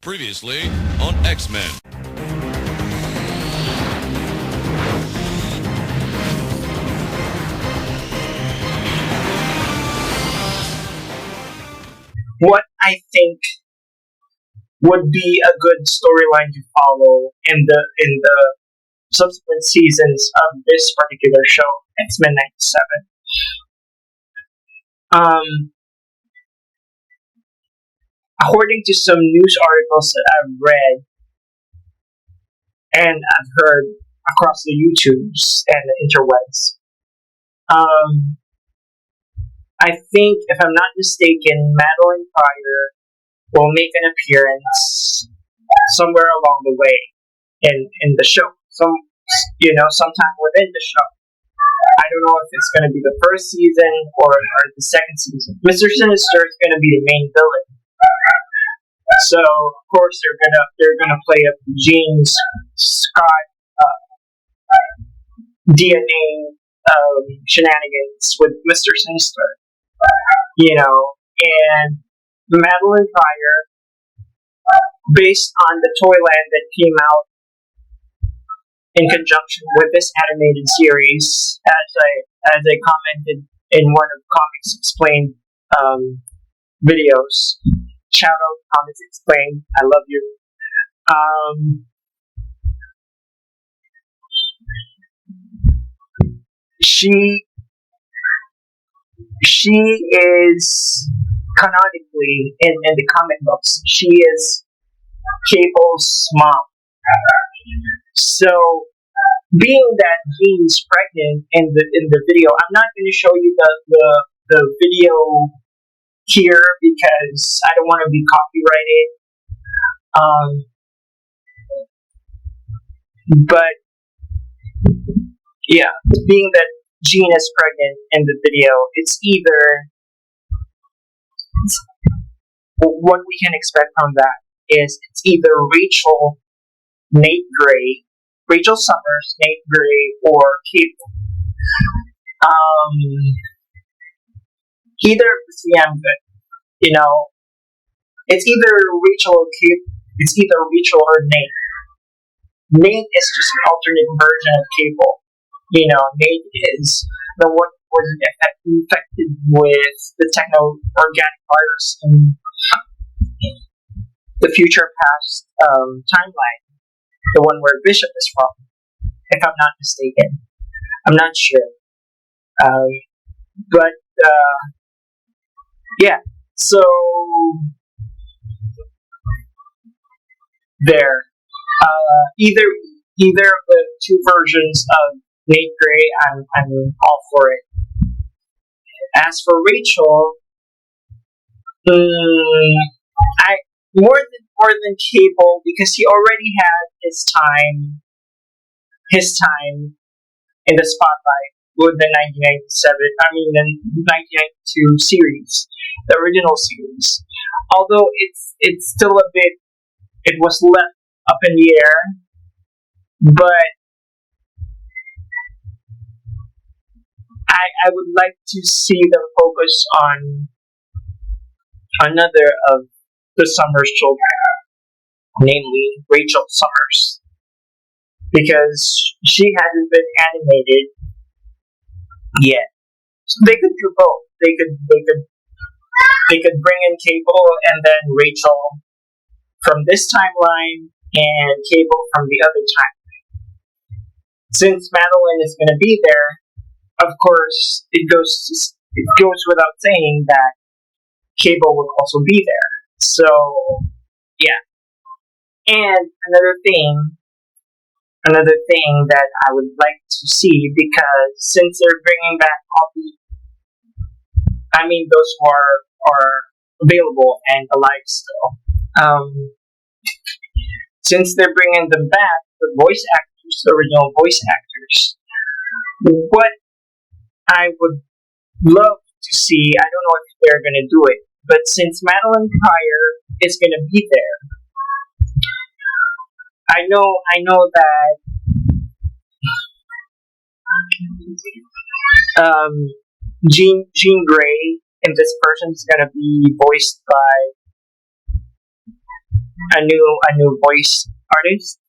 Previously on Xmen. What I think would be a good storyline to follow in the subsequent seasons of this particular show, X-Men 97. According to some news articles that I've read and I've heard across the YouTubes and the interwebs, I think, if I'm not mistaken, Madeline Pryor will make an appearance somewhere along the way in the show. Sometime within the show. I don't know if it's going to be the first season or the second season. Mr. Sinister is going to be the main villain. So of course they're gonna play up Jean Scott DNA shenanigans with Mr. Sinister, and Madeline Pryor, based on the Toyland that came out in conjunction with this animated series, as I commented in one of Comics Explained videos. Shout out Comics Explained. I love you. She is canonically in the comic books. She is Cable's mom. So, being that Jean's pregnant in the video, I'm not going to show you the video here because I don't want to be copyrighted. But yeah, being that Jean is pregnant in the video, it's either what we can expect from that is it's either Rachel Summers, Nate Gray, or Cable. Either of the three I'm good. It's either Rachel or Cable. It's either Rachel or Nate. Nate is just an alternate version of Cable. Nate is the one who was infected with the techno-organic virus in the future past timeline. The one where Bishop is from, if I'm not mistaken. I'm not sure. But yeah, so there. Either of the two versions of Nate Gray, I'm all for it. As for Rachel, I more than Cable, because he already had his time in the spotlight with the 1992 series, the original series. Although it's still a bit, it was left up in the air, but I would like to see them focus on another of the Summers children, namely Rachel Summers, because she hasn't been animated yet. So they could do both. They could bring in Cable and then Rachel from this timeline and Cable from the other timeline. Since Madeline is going to be there, of course, it goes without saying that Cable will also be there. So, yeah. And another thing that I would like to see, because since they're bringing back all those who are available and alive still, since they're bringing them back, the original voice actors, what I would love to see, I don't know if they're going to do it, but since Madeline Pryor is going to be there, I know that Jean Grey and this person is going to be voiced by a new voice artist.